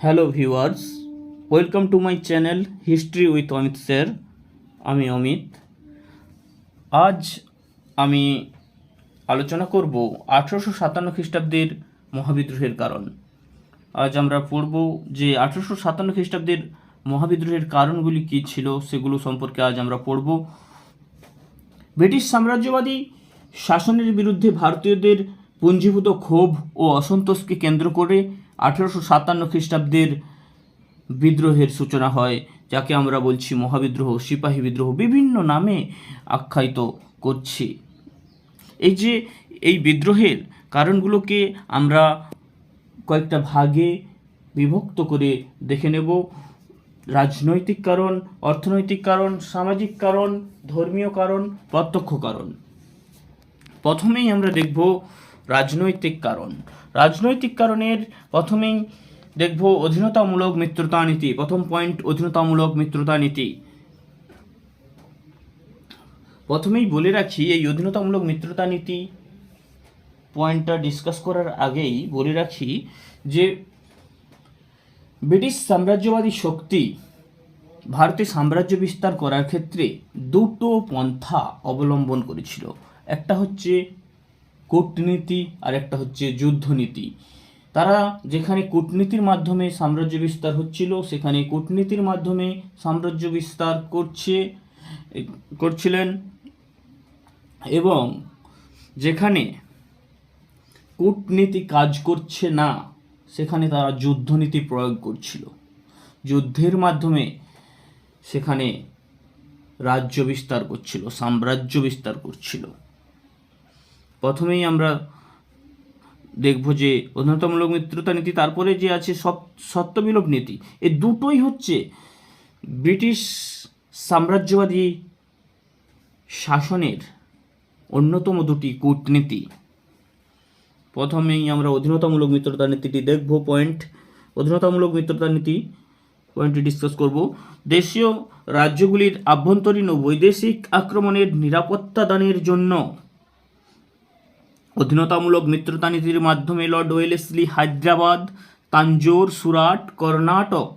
Hello viewers, welcome to my channel history with Amit sir. আমি অমিত। আজ আমি আলোচনা করব 1857 খ্রিস্টাব্দের মহাবিদ্রোহের কারণ। আজ আমরা পড়ব যে 1857 খ্রিস্টাব্দের মহাবিদ্রোহের কারণগুলি কী ছিল সেগুলো সম্পর্কে আজ আমরা পড়ব। ব্রিটিশ সাম্রাজ্যবাদী শাসনের বিরুদ্ধে ভারতীয়দের পুঞ্জীভূত ক্ষোভ ও অসন্তোষকে কেন্দ্র করে 1857 খ্রিস্টাব্দের বিদ্রোহের সূচনা হয়, যাকে আমরা বলছি মহাবিদ্রোহ, সিপাহী বিদ্রোহ, বিভিন্ন নামে আখ্যায়িত করছি। এই বিদ্রোহের কারণগুলোকে আমরা কয়েকটা ভাগে বিভক্ত করে দেখে নেব। রাজনৈতিক কারণ, অর্থনৈতিক কারণ, সামাজিক কারণ, ধর্মীয় কারণ, প্রত্যক্ষ কারণ। প্রথমেই আমরা দেখব রাজনৈতিক কারণ। রাজনৈতিক কারণের প্রথমেই দেখব অধীনতামূলক মিত্রতা নীতি। প্রথম পয়েন্ট, অধীনতামূলক মিত্রতা নীতি। প্রথমেই বলে রাখি, এই অধীনতামূলক মিত্রতা নীতি পয়েন্টটা ডিসকাস করার আগেই বলে রাখি যে ব্রিটিশ সাম্রাজ্যবাদী শক্তি ভারতে সাম্রাজ্য বিস্তার করার ক্ষেত্রে দুটো পন্থা অবলম্বন করেছিল। একটা হচ্ছে কূটনীতি আর একটা হচ্ছে যুদ্ধনীতি। তারা যেখানে কূটনীতির মাধ্যমে সাম্রাজ্য বিস্তার হচ্ছিল, সেখানে কূটনীতির মাধ্যমে সাম্রাজ্য বিস্তার করছিলেন, এবং যেখানে কূটনীতি কাজ করছে না সেখানে তারা যুদ্ধনীতি প্রয়োগ করছিল। যুদ্ধের মাধ্যমে সেখানে রাজ্য বিস্তার করছিল, সাম্রাজ্য বিস্তার করছিল। প্রথমেই আমরা দেখব যে অধীনতামূলক মিত্রতা নীতি, তারপরে যে আছে সত্যবিলোপ নীতি। এই দুটোই হচ্ছে ব্রিটিশ সাম্রাজ্যবাদী শাসনের অন্যতম দুটি কূটনীতি। প্রথমেই আমরা অধীনতামূলক মিত্রতা নীতিটি দেখব। অধীনতামূলক মিত্রতা নীতি পয়েন্টটি ডিসকাস করব। দেশীয় রাজ্যগুলির আভ্যন্তরীণ ও বৈদেশিক আক্রমণের নিরাপত্তা দানের জন্য অধীনতামূলক মিত্রতা নীতির মাধ্যমে লর্ড ওয়েলেসলি হায়দ্রাবাদ, তাঞ্জোর, সুরাট, কর্ণাটক,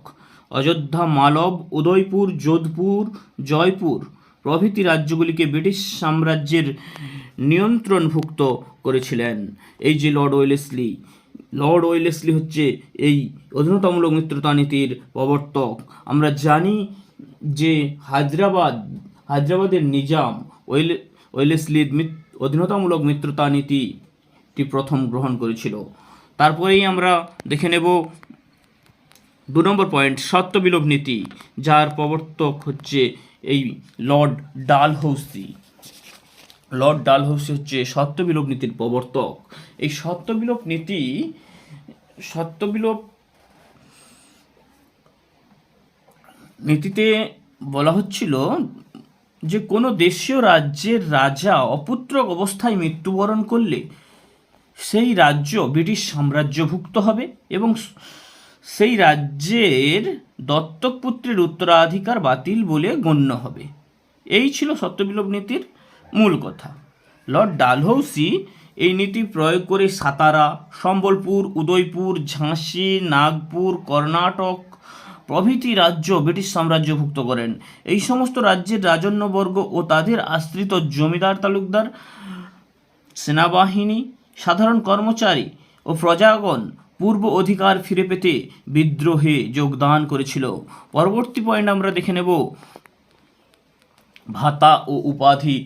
অযোধ্যা, মালব, উদয়পুর, যোধপুর, জয়পুর প্রভৃতি রাজ্যগুলিকে ব্রিটিশ সাম্রাজ্যের নিয়ন্ত্রণভুক্ত করেছিলেন। এই যে লর্ড ওয়েলেসলি হচ্ছে এই অধীনতামূলক মিত্রতা নীতির প্রবর্তক। আমরা জানি যে হায়দ্রাবাদের নিজাম ওয়েলেসলির অধীনতামূলক মিত্রতা নীতিটি প্রথম গ্রহণ করেছিল। তারপরেই আমরা দেখে নেব 2 নম্বর পয়েন্ট, সত্যবিলোপ নীতি, যার প্রবর্তক হচ্ছে এই লর্ড ডালহৌসি। লর্ড ডালহৌসি হচ্ছে সত্যবিলোপ নীতির প্রবর্তক। এই সত্যবিলোপ নীতিতে বলা হচ্ছিল যে কোনো দেশীয় রাজ্যের রাজা অপুত্রক অবস্থায় মৃত্যুবরণ করলে সেই রাজ্য ব্রিটিশ সাম্রাজ্যভুক্ত হবে এবং সেই রাজ্যের দত্তক পুত্রের উত্তরাধিকার বাতিল বলে গণ্য হবে। এই ছিল সত্যবিলোপ নীতির মূল কথা। লর্ড ডালহৌসি এই নীতি প্রয়োগ করে সাতারা, সম্বলপুর, উদয়পুর, ঝাঁসি, নাগপুর, কর্ণাটক প্রভৃতি রাজ্য ব্রিটিশ সাম্রাজ্যভুক্ত করেন। এই সমস্ত রাজ্যের রাজন্যবর্গ ও তাদের আশ্রিত জমিদার, তালুকদার, সেনাবাহিনী, সাধারণ কর্মচারী ও প্রজাগণ পূর্ব অধিকার ফিরে পেতে বিদ্রোহে যোগদান করেছিল। পরবর্তী পয়েন্ট আমরা দেখে নেব ভাতা ও উপাধি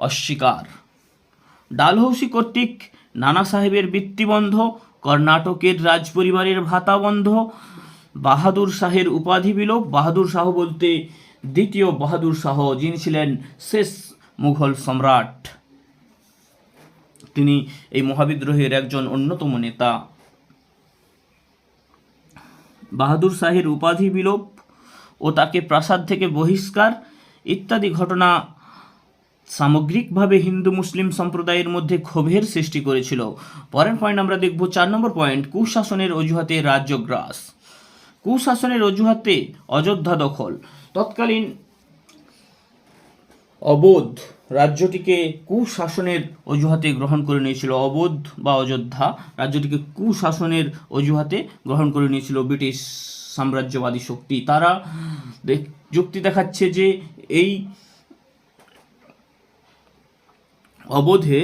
অস্বীকার। ডালহৌসি কর্তৃক নানা সাহেবের বৃত্তি বন্ধ, কর্ণাটকের রাজপরিবারের ভাতা বন্ধ, বাহাদুর শাহের উপাধি বিলোপ। বাহাদুর শাহ বলতে দ্বিতীয় বাহাদুর শাহ, যিনি ছিলেন শেষ মুঘল সম্রাট। তিনি এই মহাবিদ্রোহের একজন অন্যতম নেতা। বাহাদুর শাহের উপাধি বিলোপ ও তাকে প্রাসাদ থেকে বহিষ্কার ইত্যাদি ঘটনা সামগ্রিকভাবে হিন্দু মুসলিম সম্প্রদায়ের মধ্যে ক্ষোভের সৃষ্টি করেছিল। পরের পয়েন্ট আমরা দেখব 4 নম্বর পয়েন্ট, কুশাসনের অজুহাতে রাজ্যগ্রাস। কুশাসনের অজুহাতে অযোধ্যা দখল। তৎকালীন অবোধ রাজ্যটিকে কুশাসনের অজুহাতে গ্রহণ করে নিয়েছিল। অবোধ বা অযোধ্যা রাজ্যটিকে কুশাসনের অজুহাতে গ্রহণ করে নিয়েছিল ব্রিটিশ সাম্রাজ্যবাদী শক্তি। তারা যুক্তি দেখাচ্ছে যে এই অবোধে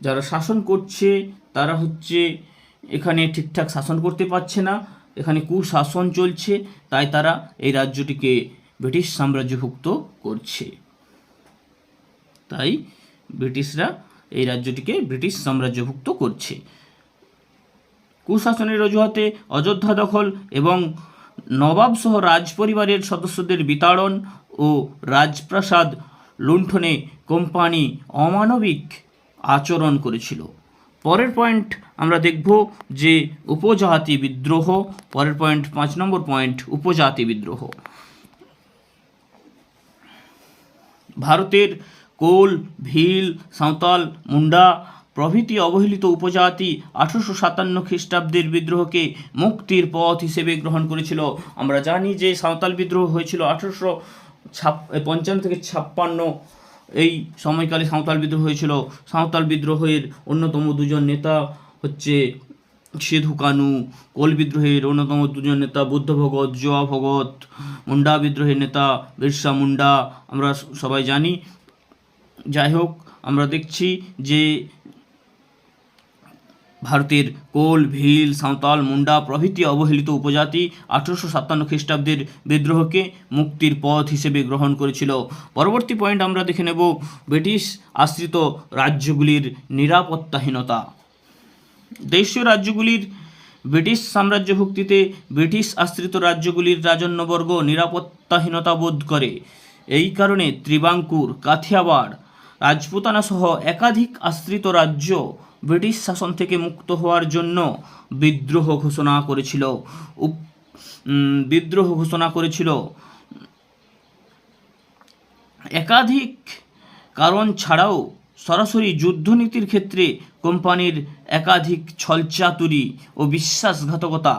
যারা শাসন করছে তারা হচ্ছে এখানে ঠিকঠাক শাসন করতে পারছে না, এখানে কুশাসন চলছে, তাই তারা এই রাজ্যটিকে ব্রিটিশ সাম্রাজ্যভুক্ত করছে। তাই ব্রিটিশরা এই রাজ্যটিকে ব্রিটিশ সাম্রাজ্যভুক্ত করছে। কুশাসনের অজুহাতে অযোধ্যা দখল এবং নবাব সহ রাজ পরিবারের সদস্যদের বিতাড়ন ও রাজপ্রাসাদ লুণ্ঠনে কোম্পানি অমানবিক আচরণ করেছিল। পরের পয়েন্ট আমরা দেখব যে উপজাতি বিদ্রোহ। পরের পয়েন্ট 5 নম্বর পয়েন্ট, উপজাতি বিদ্রোহ। ভারতের কোল, ভিল, সাঁওতাল, মুন্ডা প্রভৃতি অবহেলিত উপজাতি 1857 খ্রিস্টাব্দের বিদ্রোহকে মুক্তির পথ হিসেবে গ্রহণ করেছিল। আমরা জানি যে সাঁওতাল বিদ্রোহ হয়েছিল 1855 থেকে 56, এই সময়কালে সাঁওতাল বিদ্রোহ হয়েছিল। সাঁওতাল বিদ্রোহের অন্যতম দুজন নেতা হচ্ছে সিধু কানু, কোল বিদ্রোহের অন্যতম দুজন নেতা বুদ্ধ ভগত, জোয়া ভগত, মুন্ডা বিদ্রোহের নেতা বিরসা মুন্ডা আমরা সবাই জানি। যাই হোক, আমরা দেখছি যে ভারতের কোল, ভিল, সাঁওতাল, মুন্ডা প্রভৃতি অবহেলিত উপজাতি 1857 খ্রিস্টাব্দের বিদ্রোহকে মুক্তির পথ হিসেবে গ্রহণ করেছিল। পরবর্তী পয়েন্ট আমরা দেখে নেব ব্রিটিশ আশ্রিত রাজ্যগুলির নিরাপত্তাহীনতা। দেশীয় রাজ্যগুলির ব্রিটিশ সাম্রাজ্যভুক্তিতে ব্রিটিশ আশ্রিত রাজ্যগুলির রাজন্যবর্গ নিরাপত্তাহীনতা বোধ করে। এই কারণে ত্রিবাঙ্কুর, কাথিয়াওয়াড়, রাজপুতানা সহ একাধিক আশ্রিত রাজ্য ব্রিটিশ শাসন থেকে মুক্ত হওয়ার জন্য বিদ্রোহ ঘোষণা করেছিল। একাধিক কারণ ছাড়াও সরাসরি যুদ্ধনীতির ক্ষেত্রে কোম্পানির একাধিক ছলচাতুরি ও বিশ্বাসঘাতকতা,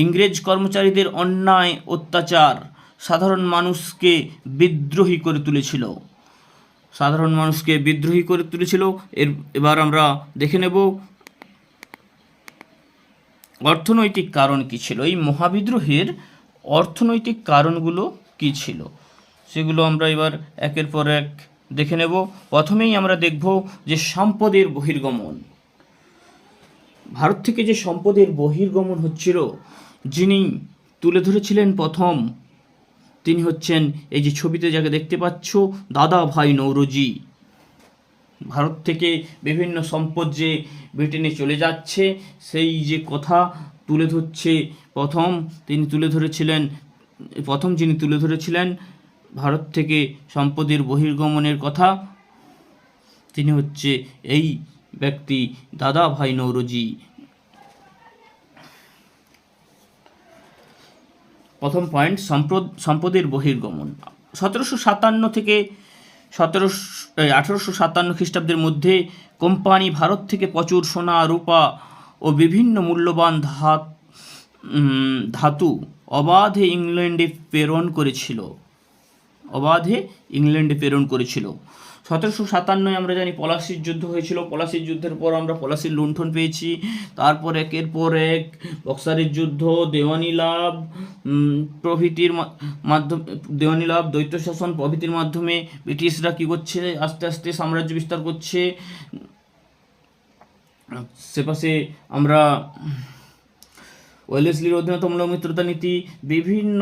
ইংরেজ কর্মচারীদের অন্যায় অত্যাচার সাধারণ মানুষকে বিদ্রোহী করে তুলেছিল। এবার আমরা দেখে নেব অর্থনৈতিক কারণ কী ছিল। এই মহাবিদ্রোহের অর্থনৈতিক কারণগুলো কী ছিল সেগুলো আমরা এবার একের পর এক দেখে নেব। প্রথমেই আমরা দেখব যে সম্পদের বহির্গমন। ভারত থেকে যে সম্পদের বহির্গমন হচ্ছিল, যিনি তুলে ধরেছিলেন প্রথম, তিনি হচ্ছেন এই যে ছবিতে যাকে দেখতে পাচ্ছ, দাদা ভাই নৌরোজি। ভারত থেকে বিভিন্ন সম্পদ যে ব্রিটেনে চলে যাচ্ছে সেই যে কথা তুলে ধরছে যিনি তুলে ধরেছিলেন ভারত থেকে সম্পদের বহির্গমনের কথা, তিনি হচ্ছে এই ব্যক্তি দাদা ভাই নৌরোজি। প্রথম পয়েন্ট, সম্পদের বহির্গমন। 1757 থেকে 1857 খ্রিস্টাব্দের মধ্যে কোম্পানি ভারত থেকে প্রচুর সোনা, রূপা ও বিভিন্ন মূল্যবান ধাতু অবাধে ইংল্যান্ডে প্রেরণ করেছিল। 1757 আমরা জানি পলাশির যুদ্ধ হয়েছিল। পলাশির যুদ্ধের পর আমরা পলাশির লুণ্ঠন পেয়েছি। তারপর একের পর এক বক্সারের যুদ্ধ, দেওয়ানি লাভ দ্বৈত শাসন প্রভৃতির মাধ্যমে ব্রিটিশরা কী করছে, আস্তে আস্তে সাম্রাজ্য বিস্তার করছে। সেপাশে আমরা ওয়েলেসলির অধীনতামূলক মিত্রতা নীতি, বিভিন্ন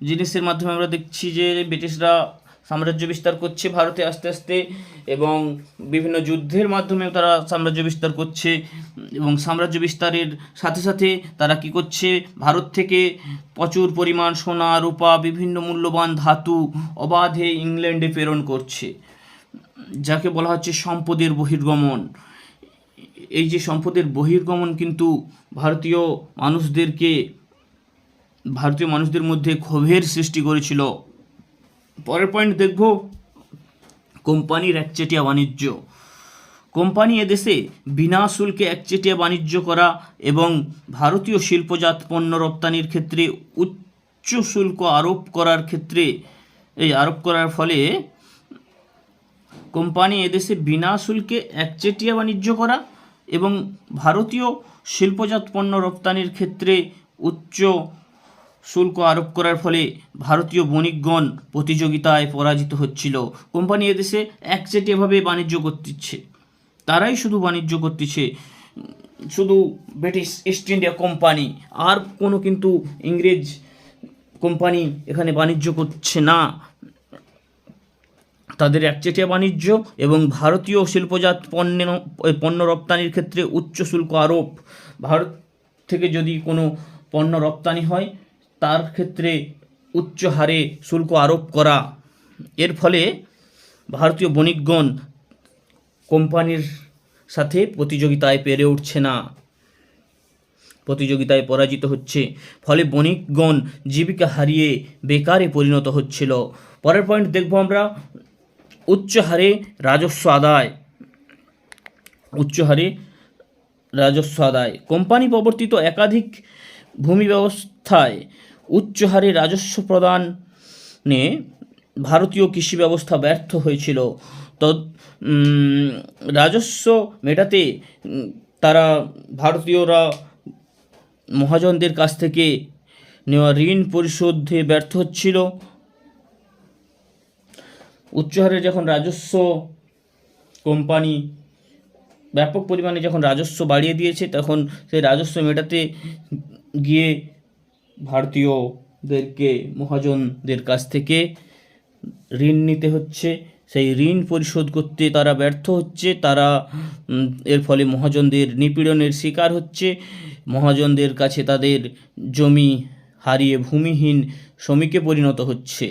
জিনিসের মাধ্যমে আমরা দেখছি যে ব্রিটিশরা সাম্রাজ্য বিস্তার করছে ভারতে আস্তে আস্তে, এবং বিভিন্ন যুদ্ধের মাধ্যমে তারা সাম্রাজ্য বিস্তার করছে। এবং সাম্রাজ্য বিস্তারের সাথে সাথে তারা কি করছে, ভারত থেকে প্রচুর পরিমাণ সোনা, রূপা, বিভিন্ন মূল্যবান ধাতু অবাধে ইংল্যান্ডে প্রেরণ করছে, যাকে বলা হচ্ছে সম্পদের বহির্গমন। এই যে সম্পদের বহির্গমন কিন্তু ভারতীয় মানুষদের মধ্যে ক্ষোভের সৃষ্টি করেছিল। পরের পয়েন্ট দেখব কোম্পানির একচেটিয়া বাণিজ্য। কোম্পানি এদেশে বিনা শুল্কে একচেটিয়া বাণিজ্য করা এবং ভারতীয় শিল্পজাত পণ্য রপ্তানির ক্ষেত্রে উচ্চ শুল্ক আরোপ করার ফলে কোম্পানি এদেশে বিনা শুল্কে একচেটিয়া বাণিজ্য করা এবং ভারতীয় শিল্পজাত পণ্য রপ্তানির ক্ষেত্রে উচ্চ শুল্ক আরোপ করার ফলে ভারতীয় বণিকগণ প্রতিযোগিতায় পরাজিত হচ্ছিল। কোম্পানি এদেশে একচেটিয়াভাবে বাণিজ্য করতেছে, তারাই শুধু বাণিজ্য করতেছে, শুধু ব্রিটিশ ইস্ট ইন্ডিয়া কোম্পানি, আর কোনো কিন্তু ইংরেজ কোম্পানি এখানে বাণিজ্য করছে না। তাদের একচেটিয়া বাণিজ্য এবং ভারতীয় শিল্পজাত পণ্য রপ্তানির ক্ষেত্রে উচ্চ শুল্ক আরোপ। ভারত থেকে যদি কোনো পণ্য রপ্তানি হয় তার ক্ষেত্রে উচ্চ হারে শুল্ক আরোপ করা। এর ফলে ভারতীয় বণিকগণ কোম্পানির সাথে প্রতিযোগিতায় পেরে উঠছে না, প্রতিযোগিতায় পরাজিত হচ্ছে, ফলে বণিকগণ জীবিকা হারিয়ে বেকারে পরিণত হচ্ছিল। পরের পয়েন্ট দেখব আমরা, উচ্চ হারে রাজস্ব আদায়। উচ্চ হারে রাজস্ব আদায়। কোম্পানি প্রবর্তিত একাধিক ভূমি ব্যবস্থায় উচ্চ হারে রাজস্ব প্রদানে ভারতীয় কৃষি ব্যবস্থা ব্যর্থ হয়েছিল। রাজস্ব মেটাতে তারা ভারতীয়রা মহাজনদের কাছ থেকে নেওয়া ঋণ পরিশোধে ব্যর্থ হচ্ছিল। উচ্চ হারে যখন রাজস্ব, কোম্পানি ব্যাপক পরিমাণে যখন রাজস্ব বাড়িয়ে দিয়েছে, তখন সেই রাজস্ব মেটাতে গিয়ে ভারতীয়দেরকে মহাজনদের কাছ থেকে ঋণ নিতে হচ্ছে, সেই ঋণ পরিশোধ করতে তারা ব্যর্থ হচ্ছে। তারা এর ফলে মহাজনদের নিপীড়নের শিকার হচ্ছে, মহাজনদের কাছে তাদের জমি হারিয়ে ভূমিহীন শ্রমিকে পরিণত হচ্ছে।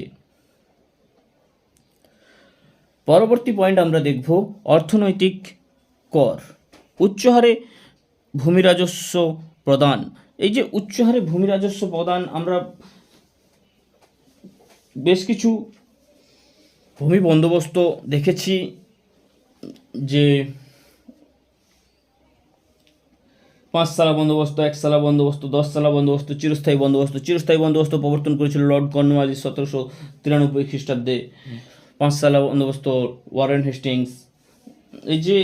পরবর্তী পয়েন্ট আমরা দেখব অর্থনৈতিক কর। উচ্চ হারে ভূমি রাজস্ব প্রদান। এই যে উচ্চ হারে ভূমি রাজস্ব প্রদান, আমরা বেশ কিছু ভূমি বন্দোবস্ত দেখেছি, যে 5 সালা বন্দোবস্ত, 1 সালা বন্দোবস্ত, 10 সালা বন্দোবস্ত, চিরস্থায়ী বন্দোবস্ত। চিরস্থায়ী বন্দোবস্ত প্রবর্তন করেছিল লর্ড কর্নওয়ালিস 1793 খ্রিস্টাব্দে। 5 সালা বন্দোবস্ত ওয়ারেন হেস্টিংস। এই যে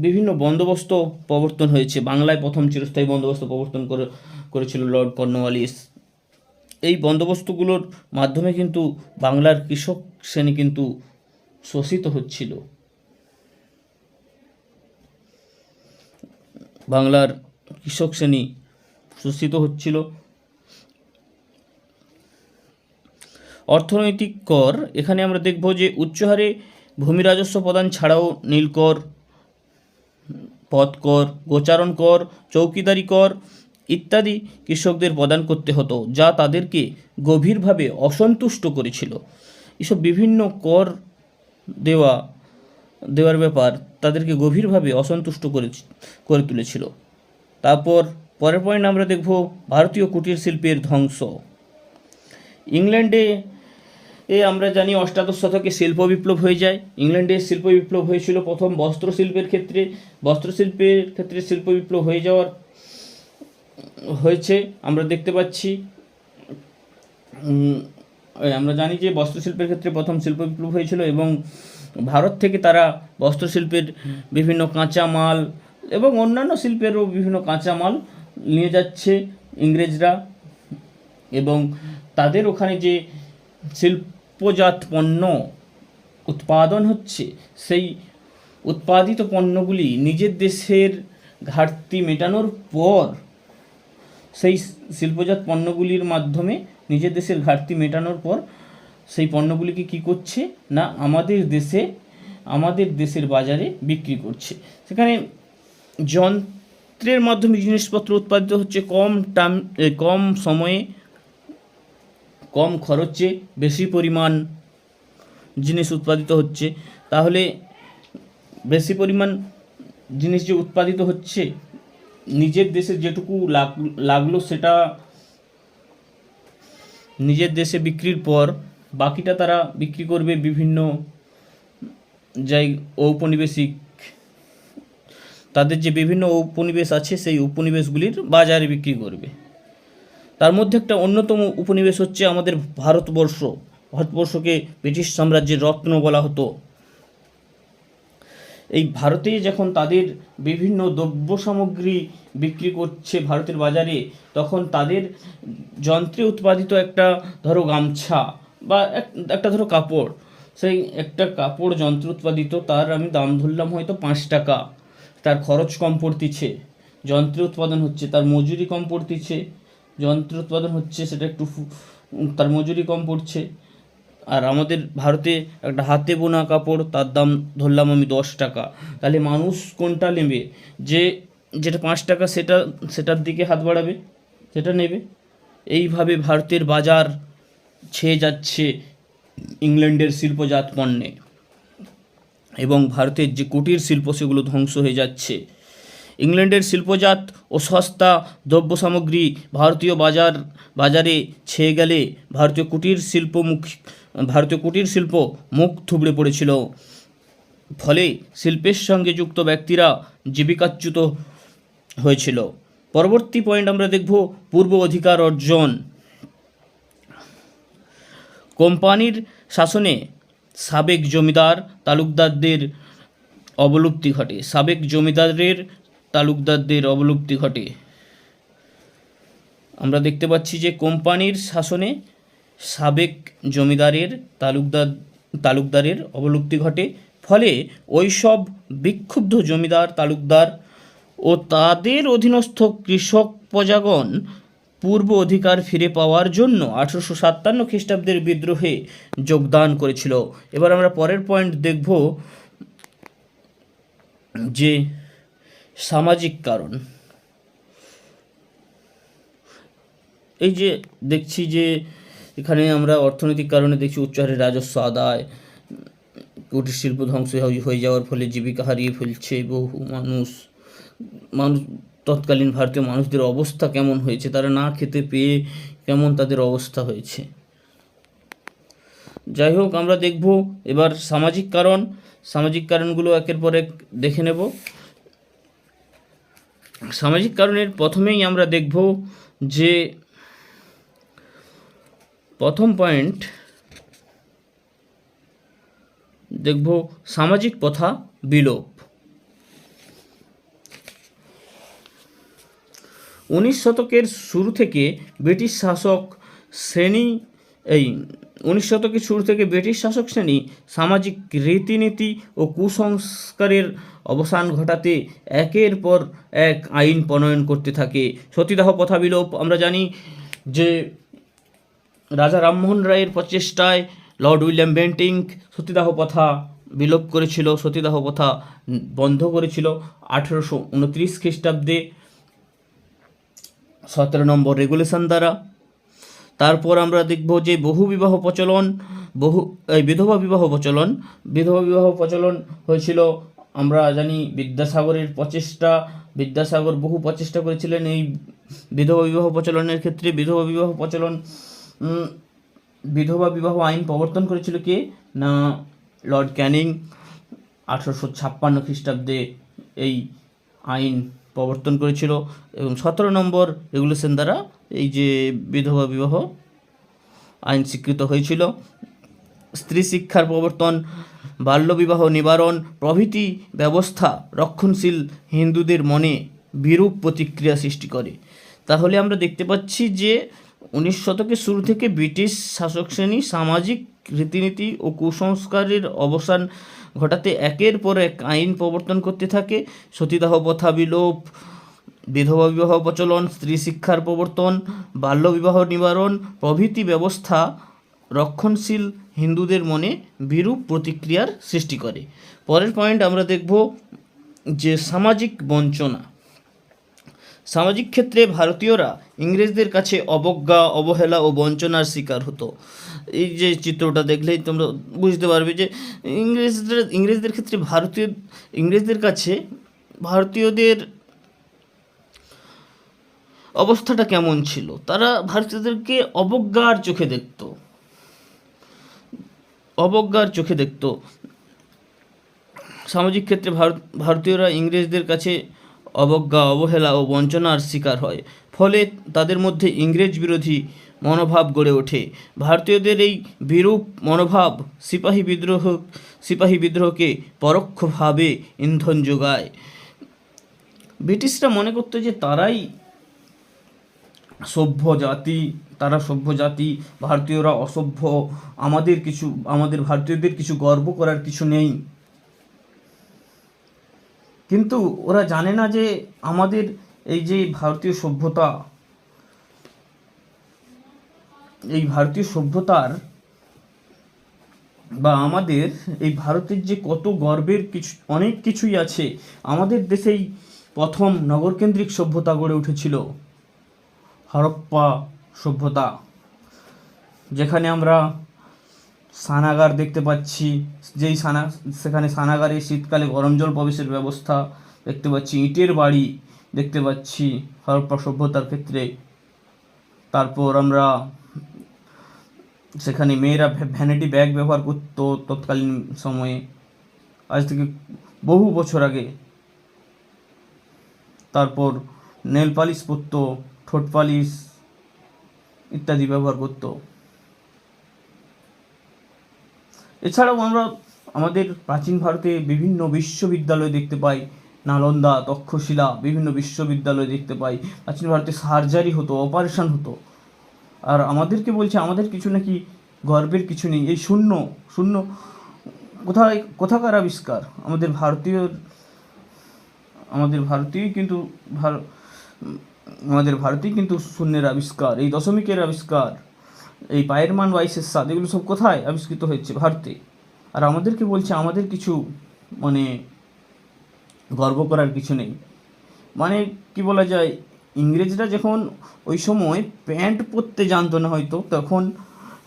বিভিন্ন বন্দোবস্ত প্রবর্তন হয়েছে, বাংলায় প্রথম চিরস্থায়ী বন্দোবস্ত প্রবর্তন করেছিল লর্ড কর্নওয়ালিস। এই বন্দোবস্তগুলোর মাধ্যমে কিন্তু বাংলার কৃষক শ্রেণী কিন্তু শোষিত হচ্ছিল। বাংলার কৃষক শ্রেণী শোষিত হচ্ছিল। অর্থনৈতিক কর, এখানে আমরা দেখব যে উচ্চ হারে ভূমি রাজস্ব প্রদান ছাড়াও নীলকর, পথকর, গোচারণ কর, চৌকিদারি কর ইত্যাদি কৃষকদের প্রদান করতে হতো, যা তাদেরকে গভীরভাবে অসন্তুষ্ট করেছিল। এসব বিভিন্ন কর দেওয়ার ব্যাপার তাদেরকে গভীরভাবে অসন্তুষ্ট করে তুলেছিল। তারপর পরের পয়েন্ট আমরা দেখব ভারতীয় কুটির শিল্পের ধ্বংস। ইংল্যান্ডে আমরা জানি অষ্টাদশ শতকে শিল্প বিপ্লব হয়ে যায়। ইংল্যান্ডে শিল্প বিপ্লব হয়েছিল প্রথম বস্ত্রশিল্পের ক্ষেত্রে। শিল্প বিপ্লব হয়েছে আমরা দেখতে পাচ্ছি। আমরা জানি যে বস্ত্রশিল্পের ক্ষেত্রে প্রথম শিল্প বিপ্লব হয়েছিল এবং ভারত থেকে তারা বস্ত্রশিল্পের বিভিন্ন কাঁচামাল এবং অন্যান্য শিল্পেরও বিভিন্ন কাঁচামাল নিয়ে যাচ্ছে ইংরেজরা, এবং তাদের ওখানে যে শিল্পজাত পণ্য উৎপাদন হচ্ছে, সেই উৎপাদিত পণ্যগুলি নিজের দেশের ঘাটতি মেটানোর পর, সেই শিল্পজাত পণ্যগুলির মাধ্যমে নিজের দেশের ঘাটতি মেটানোর পর সেই পণ্যগুলিকে কী করছে না আমাদের দেশের বাজারে বিক্রি করছে। সেখানে যন্ত্রের মাধ্যমে জিনিসপত্র উৎপাদিত হচ্ছে, কম সময়ে কম খরচে বেশি পরিমাণ জিনিস উৎপাদিত হচ্ছে। তাহলে বেশি পরিমাণ জিনিস যে উৎপাদিত হচ্ছে, নিজের দেশে যেটুকু লাগলো সেটা নিজের দেশে বিক্রির পর বাকিটা তারা বিক্রি করবে বিভিন্ন ঔপনিবেশিক, তাদের যে বিভিন্ন উপনিবেশ আছে সেই উপনিবেশগুলির বাজারে বিক্রি করবে। তার মধ্যে একটা অন্যতম উপনিবেশ হচ্ছে আমাদের ভারতবর্ষকে ব্রিটিশ সাম্রাজ্যের রত্ন বলা হতো। এই ভারতে যখন তাদের বিভিন্ন দ্রব্য সামগ্রী বিক্রি করছে ভারতের বাজারে, তখন তাদের যন্ত্রে উৎপাদিত একটা ধরো গামছা বা একটা ধরো কাপড়, সেই একটা কাপড় যন্ত্র উৎপাদিত, তার আমি দাম ধরলাম হয়তো 5 টাকা। তার খরচ কম পড়তিছে, যন্ত্রে উৎপাদন হচ্ছে, তার মজুরি কম পড়তিছে, যন্ত্র উৎপাদন হচ্ছে সেটা একটু তার মজুরি কম পড়ছে। আর আমাদের ভারতে একটা হাতে বোনা কাপড়, তার দাম ধরলাম আমি 10 টাকা। তাহলে মানুষ কোনটা নেবে? যেটা 5 টাকা সেটার দিকে হাত বাড়াবে, সেটা নেবে। এইভাবে ভারতের বাজার ছেয়ে যাচ্ছে ইংল্যান্ডের শিল্পজাত পণ্যে, এবং ভারতের যে কুটির শিল্প সেগুলো ধ্বংস হয়ে যাচ্ছে। ইংল্যান্ডের শিল্পজাত ও সস্তা দ্রব্য সামগ্রী ভারতীয় বাজারে ছেয়ে গেলে ভারতীয় কুটির শিল্প মুখ থুবড়ে পড়েছিল। ফলে শিল্পের সঙ্গে যুক্ত ব্যক্তিরা জীবিকাচ্যুত হয়েছিল। পরবর্তী পয়েন্ট আমরা দেখব পূর্ব অধিকার অর্জন। কোম্পানির শাসনে সাবেক জমিদার তালুকদারদের অবলুপ্তি ঘটে। আমরা দেখতে পাচ্ছি যে কোম্পানির শাসনে সাবেক জমিদারের তালুকদারের অবলুপ্তি ঘটে। ফলে ওইসব বিক্ষুব্ধ জমিদার তালুকদার ও তাদের অধীনস্থ কৃষক প্রজাগণ পূর্ব অধিকার ফিরে পাওয়ার জন্য 1857 খ্রিস্টাব্দের বিদ্রোহে যোগদান করেছিল। এবার আমরা পরের পয়েন্ট দেখব যে সামাজিক কারণ। এই যে দেখছি যে এখানে আমরা অর্থনৈতিক কারণে দেখছি উচ্চ হারে রাজস্ব আদায়, কুটির শিল্প ধ্বংস হয়ে যাওয়ার ফলে জীবিকা হারিয়ে ফেলছে বহু মানুষ। তৎকালীন ভারতীয় মানুষদের অবস্থা কেমন হয়েছে, তারা না খেতে পেয়ে কেমন তাদের অবস্থা হয়েছে। যাই হোক, আমরা দেখব এবার সামাজিক কারণগুলো একের পর এক দেখে নেব। সামাজিক কারণের প্রথমেই আমরা দেখব যে প্রথম পয়েন্ট দেখব সামাজিক প্রথা বিলোপ। 19 শতকের শুরু থেকে ব্রিটিশ শাসক শ্রেণী সামাজিক রীতিনীতি ও কুসংস্কারের অবসান ঘটাতে একের পর এক আইন প্রণয়ন করতে থাকে। সতীদাহ প্রথা বিলোপ। আমরা জানি যে রাজা রামমোহন রায়ের প্রচেষ্টায় লর্ড উইলিয়াম বেন্টিঙ্ক সতীদাহ প্রথা বিলোপ করেছিল, সতীদাহ প্রথা বন্ধ করেছিল 1829 খ্রিস্টাব্দে 17 নম্বর রেগুলেশন দ্বারা। তারপর আমরা দেখব যে বিধবা বিবাহ প্রচলন হয়েছিল। আমরা জানি বিদ্যাসাগর বহু প্রচেষ্টা করেছিলেন এই বিধবা বিবাহ প্রচলনের ক্ষেত্রে। বিধবা বিবাহ আইন প্রবর্তন করেছিল কে? না, লর্ড ক্যানিং 1856 খ্রিস্টাব্দে এই আইন প্রবর্তন করেছিল, এবং 17 নম্বর রেগুলেশন দ্বারা এই যে বিধবা বিবাহ আইন স্বীকৃত হয়েছিল। স্ত্রী শিক্ষার প্রবর্তন, বাল্যবিবাহ নিবারণ প্রভৃতি ব্যবস্থা রক্ষণশীল হিন্দুদের মনে বিরূপ প্রতিক্রিয়া সৃষ্টি করে। তাহলে আমরা দেখতে পাচ্ছি যে 19 শতকের শুরু থেকে ব্রিটিশ শাসক শ্রেণী সামাজিক রীতিনীতি ও কুসংস্কারের অবসান ঘটাতে একের পর এক আইন প্রবর্তন করতে থাকে। সতীদাহ প্রথা বিলোপ, বিধবা বিবাহ প্রচলন, স্ত্রী শিক্ষার প্রবর্তন, বাল্যবিবাহ নিবারণ প্রভৃতি ব্যবস্থা রক্ষণশীল হিন্দুদের মনে বিরূপ প্রতিক্রিয়ার সৃষ্টি করে। পরের পয়েন্ট আমরা দেখব যে সামাজিক বঞ্চনা। সামাজিক ক্ষেত্রে ভারতীয়রা ইংরেজদের কাছে অবজ্ঞা, অবহেলা ও বঞ্চনার শিকার হতো। এই যে চিত্রটা দেখলেই তোমরা বুঝতে পারবে যে ইংরেজদের ক্ষেত্রে ইংরেজদের কাছে ভারতীয়দের অবস্থাটা কেমন ছিল। তারা ভারতীয়দেরকে অবজ্ঞার চোখে দেখত। সামাজিক ক্ষেত্রে ভারতীয়রা ইংরেজদের কাছে অবজ্ঞা, অবহেলা ও বঞ্চনার শিকার হয়। ফলে তাদের মধ্যে ইংরেজ বিরোধী মনোভাব গড়ে ওঠে। ভারতীয়দের এই বিরূপ মনোভাব সিপাহী বিদ্রোহকে পরোক্ষভাবে ইন্ধন যোগায়। ব্রিটিশরা মনে করতো যে তারাই সভ্য জাতি, ভারতীয়রা অসভ্য, আমাদের ভারতীয়দের কিছু গর্ব করার কিছু নেই। কিন্তু ওরা জানে না যে আমাদের এই যে ভারতীয় সভ্যতার বা আমাদের এই ভারতের যে কত গর্বের অনেক কিছুই আছে। আমাদের দেশেই প্রথম নগরকেন্দ্রিক সভ্যতা গড়ে উঠেছিল, হরপ্পা সভ্যতা, যেখানে আমরা স্নানাগার দেখতে পাচ্ছি, সেখানে স্নানাগারে শীতকালে গরম জল প্রবেশের ব্যবস্থা দেখতে পাচ্ছি, ইটের বাড়ি দেখতে পাচ্ছি হরপ্পা সভ্যতার ক্ষেত্রে। তারপর আমরা সেখানে মেয়েরা ভ্যানিটি ব্যাগ ব্যবহার করতো তৎকালীন সময়ে, আজ থেকে বহু বছর আগে। তারপর নেল পালিশ পরতো, ঠোঁট পালিশ ইত্যাদি ব্যবহার করতো। এছাড়াও আমরা আমাদের প্রাচীন ভারতে বিভিন্ন বিশ্ববিদ্যালয় দেখতে পাই, নালন্দা, তক্ষশিলা, বিভিন্ন বিশ্ববিদ্যালয় দেখতে পাই। প্রাচীন ভারতে সার্জারি হতো, অপারেশন হতো। আর আমাদেরকে বলছে আমাদের কিছু নাকি গর্বের কিছু নেই। এই শূন্য কোথাকার আবিষ্কার? আমাদের ভারতেই কিন্তু শূন্যের আবিষ্কার, এই দশমিকের আবিষ্কার, এই পায়ের মান 22/7, এগুলো সব কোথায় আবিষ্কৃত হয়েছে? ভারতে। আর আমাদেরকে বলছে আমাদের কিছু গর্ব করার কিছু নেই। কি বলা যায়, ইংরেজরা যখন ওই সময় প্যান্ট পরতে জানতো না হয়তো, তখন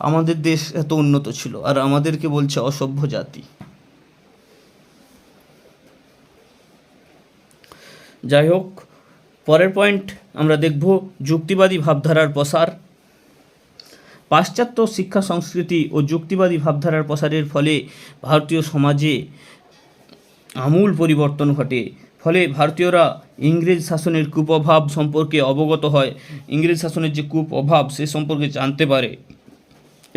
আমাদের দেশ এত উন্নত ছিল, আর আমাদেরকে বলছে অসভ্য জাতি। যাই হোক, পরের পয়েন্ট আমরা দেখব যুক্তিবাদী ভাবধারার প্রসার। পাশ্চাত্য শিক্ষা সংস্কৃতি ও যুক্তিবাদী ভাবধারার প্রসারের ফলে ভারতীয় সমাজে আমূল পরিবর্তন ঘটে। ফলে ভারতীয়রা ইংরেজ শাসনের কুপ্রভাব সম্পর্কে অবগত হয়, ইংরেজ শাসনের যে কুপ্রভাব সে সম্পর্কে জানতে পারে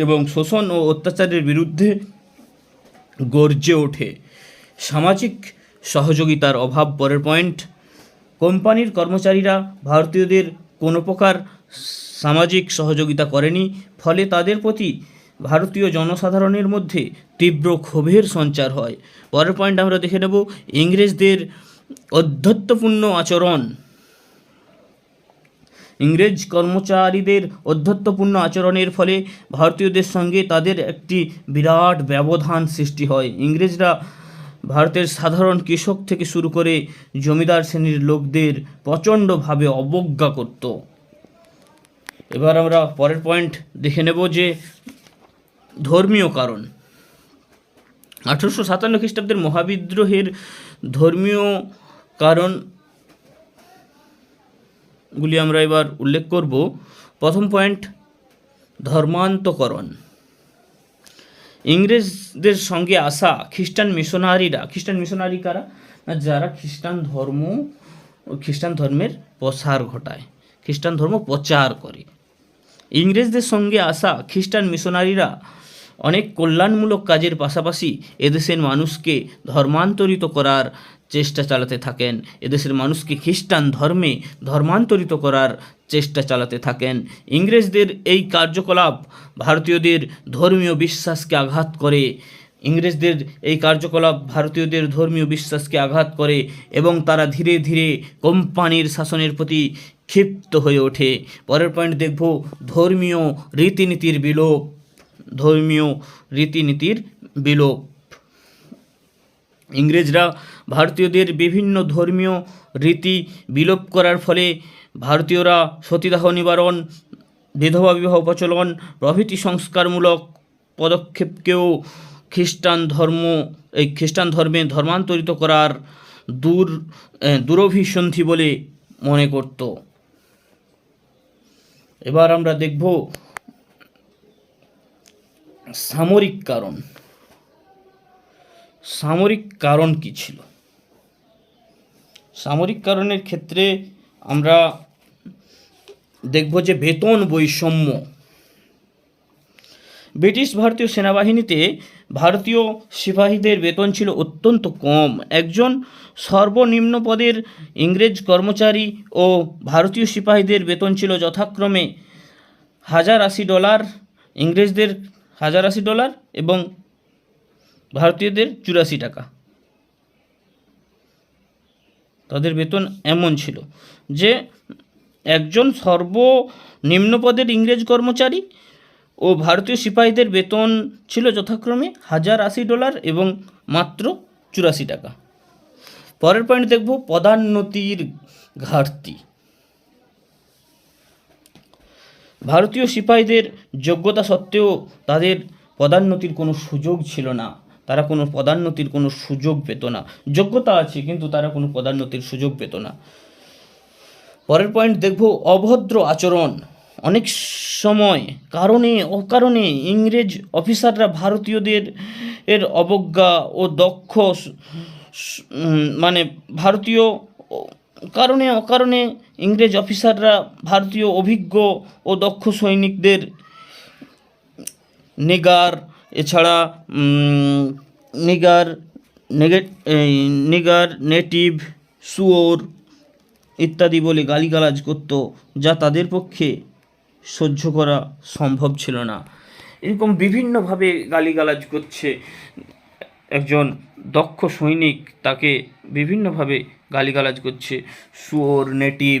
এবং শোষণ ও অত্যাচারের বিরুদ্ধে গর্জে ওঠে। সামাজিক সহযোগিতার অভাব। পরের পয়েন্ট, কোম্পানির কর্মচারীরা ভারতীয়দের কোনো প্রকার সামাজিক সহযোগিতা করেনি। ফলে তাদের প্রতি ভারতীয় জনসাধারণের মধ্যে তীব্র ক্ষোভের সঞ্চার হয়। পরের পয়েন্ট আমরা দেখে নেব ইংরেজদের ঔদ্ধত্যপূর্ণ আচরণ। ইংরেজ কর্মচারীদের ঔদ্ধত্যপূর্ণ আচরণের ফলে ভারতীয়দের সঙ্গে তাদের একটি বিরাট ব্যবধান সৃষ্টি হয়। ইংরেজরা ভারতের সাধারণ কৃষক থেকে শুরু করে জমিদার শ্রেণীর লোকদের প্রচণ্ডভাবে অবজ্ঞা করত। এবার আমরা পরের পয়েন্ট দেখে নেব যে ধর্মীয় কারণ। 1857 খ্রিস্টাব্দের মহাবিদ্রোহের ধর্মীয় কারণগুলি আমরা এবার উল্লেখ করব। প্রথম পয়েন্ট, ধর্মান্তকরণ। ইংরেজদের সঙ্গে আসা খ্রিস্টান মিশনারি কারা? যারা খ্রিস্টান ধর্মের প্রসার ঘটায়, খ্রিস্টান ধর্ম প্রচার করে। ইংরেজদের সঙ্গে আসা খ্রিস্টান মিশনারিরা অনেক কল্যাণমূলক কাজের পাশাপাশি এদেশের মানুষকে ধর্মান্তরিত করার চেষ্টা চালাতে থাকেন, এদেশের মানুষকে খ্রিস্টান ধর্মে ধর্মান্তরিত করার চেষ্টা চালাতে থাকেন। ইংরেজদের এই কার্যকলাপ ভারতীয়দের ধর্মীয় বিশ্বাসকে আঘাত করে এবং তারা ধীরে ধীরে কোম্পানির শাসনের প্রতি ক্ষিপ্ত হয়ে ওঠে। পরের পয়েন্ট দেখব ধর্মীয় রীতিনীতির বিলোপ। ইংরেজরা ভারতীয়দের বিভিন্ন ধর্মীয় রীতি বিলোপ করার ফলে ভারতীয়রা সতীদাহ নিবারণ, বিধবা বিবাহ প্রচলন প্রভৃতি সংস্কারমূলক পদক্ষেপকেও খ্রিস্টান ধর্মে ধর্মান্তরিত করার দুরভিসন্ধি বলে মনে করত। এবার আমরা দেখব সামরিক কারণ কি ছিল। সামরিক কারণের ক্ষেত্রে আমরা দেখব যে বেতন বৈষম্য। ব্রিটিশ ভারতীয় সেনাবাহিনীতে ভারতীয় সিপাহীদের বেতন ছিল অত্যন্ত কম। একজন সর্বনিম্ন পদের ইংরেজ কর্মচারী ও ভারতীয় সিপাহীদের বেতন ছিল যথাক্রমে $1080, ইংরেজদের $1080 এবং ভারতীয়দের 84 টাকা। তাদের বেতন এমন ছিল যে একজন সর্বনিম্ন পদের ইংরেজ কর্মচারী ও ভারতীয় সিপাহীদের বেতন ছিল যথাক্রমে $1080 এবং মাত্র 84 টাকা। পরের পয়েন্ট দেখব পদোন্নতির ঘাটতি। ভারতীয় সিপাহীদের যোগ্যতা সত্ত্বেও তাদের পদোন্নতির কোনো সুযোগ ছিল না। তারা কোনো পদোন্নতির কোনো সুযোগ পেত না। যোগ্যতা আছে কিন্তু তারা কোনো পদোন্নতির সুযোগ পেত না। পরের পয়েন্ট দেখব অভদ্র আচরণ। অনেক সময় অকারণে ইংরেজ অফিসাররা ভারতীয়দের অবজ্ঞা ও অকারণে ইংরেজ অফিসাররা ভারতীয় অভিজ্ঞ ও দক্ষ সৈনিকদের নিগার, নেটিভ, শুয়োর ইত্যাদি বলে গালিগালাজ করত, যা তাদের পক্ষে সহ্য করা সম্ভব ছিল না। এরকম বিভিন্নভাবে গালিগালাজ করছে একজন দক্ষ সৈনিক, তাকে বিভিন্নভাবে গালিগালাজ করছে, শুয়োর, নেটিভ,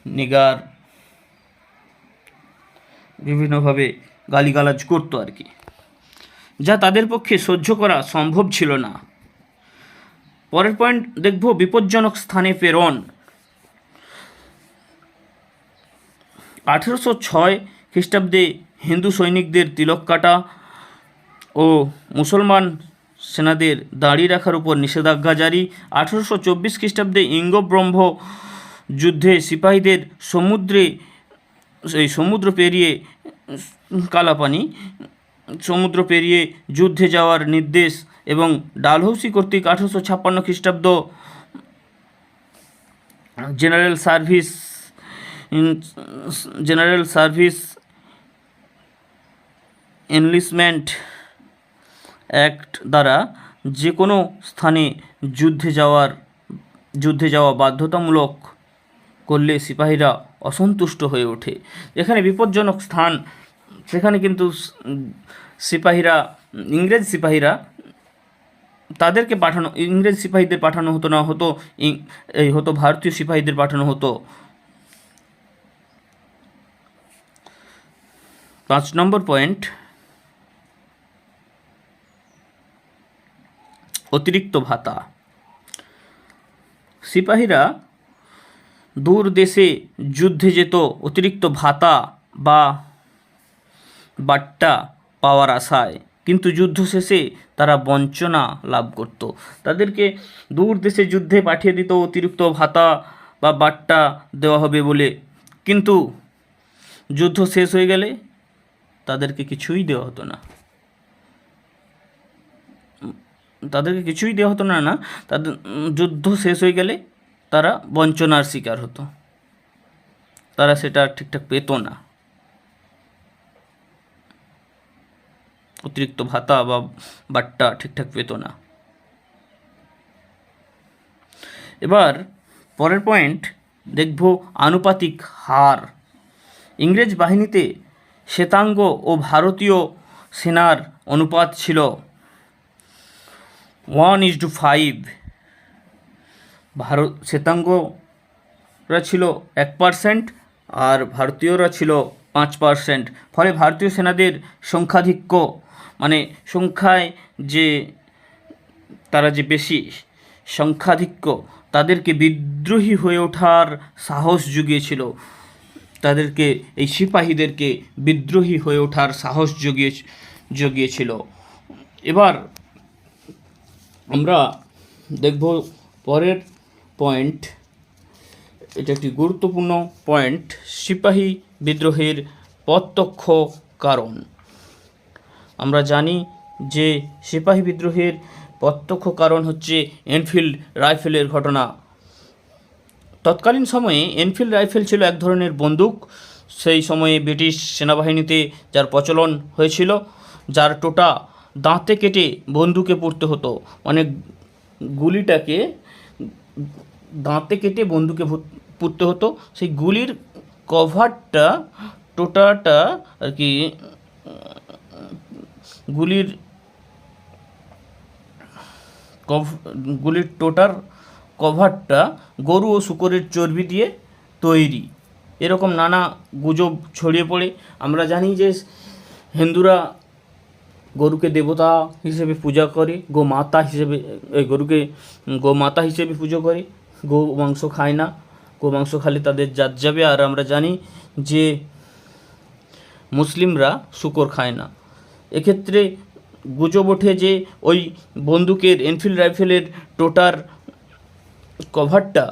নিগার, বিভিন্নভাবে গালিগালাজ করতো আর কি, যা তাদের পক্ষে সহ্য করা সম্ভব ছিল না। পরের পয়েন্ট দেখব বিপজ্জনক স্থানে প্রেরণ। 1806 খ্রিস্টাব্দে হিন্দু সৈনিকদের তিলক কাটা ও মুসলমান সেনাদের দাড়ি রাখার উপর নিষেধাজ্ঞা জারি। 1824 খ্রিস্টাব্দে ইঙ্গ-ব্রহ্ম যুদ্ধে সিপাহীদের সমুদ্র পেরিয়ে যুদ্ধে যাওয়ার নির্দেশ এবং ডালহৌসি কর্তৃক 1856 খ্রিস্টাব্দ জেনারেল সার্ভিস এনলিস্টমেন্ট অ্যাক্ট দ্বারা যে কোনো স্থানে যুদ্ধে যাওয়া বাধ্যতামূলক করলে সিপাহীরা অসন্তুষ্ট হয়ে ওঠে। যেখানে বিপজ্জনক স্থান সেখানে কিন্তু ইংরেজ সিপাহীদের পাঠানো হতো না, হতো ভারতীয় সিপাহীদের পাঠানো হতো। 5 নম্বর পয়েন্ট, অতিরিক্ত ভাতা। সিপাহীরা দূর দেশে যুদ্ধে যেত অতিরিক্ত ভাতা বা বাট্টা পাওয়ার আশায়, কিন্তু যুদ্ধ শেষে তারা বঞ্চনা লাভ করত। তাদেরকে দূর দেশে যুদ্ধে পাঠিয়ে দিত অতিরিক্ত ভাতা বা বাট্টা দেওয়া হবে বলে, কিন্তু যুদ্ধ শেষ হয়ে গেলে তাদেরকে কিছুই দেওয়া হতো না। তাদের যুদ্ধ শেষ হয়ে গেলে তারা বঞ্চনার শিকার হতো, তারা সেটা ঠিকঠাক পেত না, অতিরিক্ত ভাতা বা বাট্টা ঠিকঠাক পেত না। এবার পরের পয়েন্ট দেখব আনুপাতিক হার। ইংরেজ বাহিনীতে শ্বেতাঙ্গ ও ভারতীয় সেনার অনুপাত ছিল 1:5। শ্বেতাঙ্গরা ছিল 1% আর ভারতীয়রা ছিল 5%। ফলে ভারতীয় সেনাদের সংখ্যাধিক্য, মানে সংখ্যায় তারা যে বেশি সংখ্যাধিক্য, তাদেরকে বিদ্রোহী হয়ে ওঠার সাহস জুগিয়েছিল, তাদেরকে এই সিপাহীদেরকে বিদ্রোহী হয়ে ওঠার সাহস জুগিয়েছিল। এবার আমরা দেখব পরের পয়েন্ট, এটা একটি গুরুত্বপূর্ণ পয়েন্ট, সিপাহী বিদ্রোহের প্রত্যক্ষ কারণ। আমরা জানি যে সিপাহী বিদ্রোহের প্রত্যক্ষ কারণ হচ্ছে এনফিল্ড রাইফেলের ঘটনা। তৎকালীন সময়ে এনফিল্ড রাইফেল ছিল এক ধরনের বন্দুক। সেই সময়ে ব্রিটিশ সেনাবাহিনীতে যার প্রচলন হয়েছিল, যার টোটা দাঁতে কেটে বন্দুকে পুরতে হতো, মানে গুলিটাকে দাঁতে কেটে বন্দুকে পুরতে হতো। সেই গুলির কভারটা, টোটাটা আর কি, গুলির টোটার কভারটা গরু ও শূকরের চর্বি দিয়ে তৈরি। এরকম নানা গুজব ছড়িয়ে পড়ে। আমরা জানি যে হিন্দুরা গরুকে দেবতা হিসেবে পূজা করে, গরুকে গোমাতা হিসেবে পুজো করে, গো মাংস খায় না, গো মাংস খালে তাদের জাত যাবে। আর আমরা জানি যে মুসলিমরা শূকর খায় না। এক্ষেত্রে গুজব ওঠে যে ওই বন্দুকের, এনফিল্ড রাইফেলের টোটার কভারটা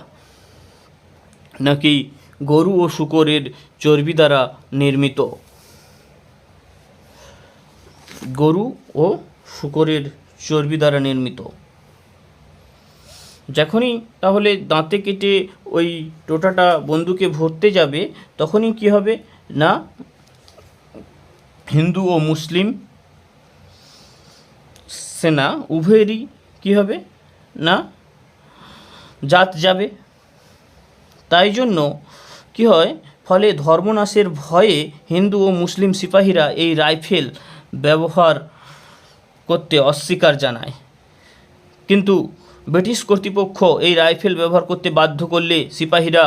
নাকি গরু ও শূকরের চর্বি দ্বারা নির্মিত। গরু ও শূকরের চর্বি দ্বারা নির্মিত। যখনই তাহলে দাঁতে কেটে ওই টোটাটা বন্দুকে ভরতে যাবে, তখনই কি হবে না, হিন্দু ও মুসলিম সেনা উভয়েরই কি হবে না, জাত যাবে। তাই জন্য কি হয়, ফলে ধর্মনাশের ভয়ে হিন্দু ও মুসলিম সিপাহীরা এই রাইফেল ব্যবহার করতে অস্বীকার জানায়। কিন্তু ব্রিটিশ কর্তৃপক্ষ এই রাইফেল ব্যবহার করতে বাধ্য করলে সিপাহীরা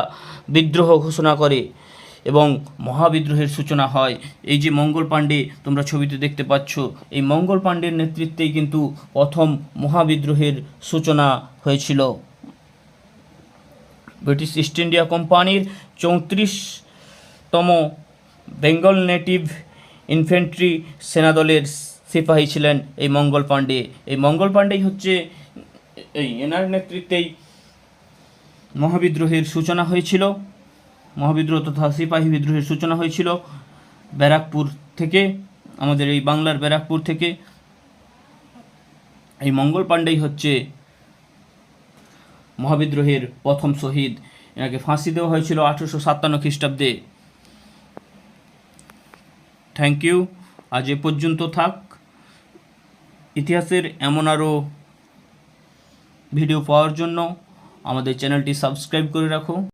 বিদ্রোহ ঘোষণা করে এবং মহাবিদ্রোহের সূচনা হয়। এই যে মঙ্গল পাণ্ডে তোমরা ছবিতে দেখতে পাচ্ছ, এই মঙ্গল পাণ্ডের নেতৃত্বেই কিন্তু প্রথম মহাবিদ্রোহের সূচনা হয়েছিল। ব্রিটিশ ইস্ট ইন্ডিয়া কোম্পানির 34তম বেঙ্গল নেটিভ ইনফ্যান্ট্রি সেনাদলের সিপাহী ছিলেন এই মঙ্গল পাণ্ডে। এই মঙ্গল পাণ্ডেই হচ্ছে, এনার নেতৃত্বেই মহাবিদ্রোহের সূচনা হয়েছিল, মহাবিদ্রোহ তথা সিপাহী বিদ্রোহের সূচনা হয়েছিল ব্যারাকপুর থেকে, আমাদের এই বাংলার ব্যারাকপুর থেকে। এই মঙ্গল পাণ্ডেই হচ্ছে মহাবিদ্রোহের প্রথম শহীদ। এনাকে ফাঁসি দেওয়া হয়েছিল 1857 খ্রিস্টাব্দে। Thank you. আজ এ পর্যন্ত থাক। ইতিহাসের এমন আরও ভিডিও পাওয়ার জন্য আমাদের চ্যানেলটি সাবস্ক্রাইব করে রাখো।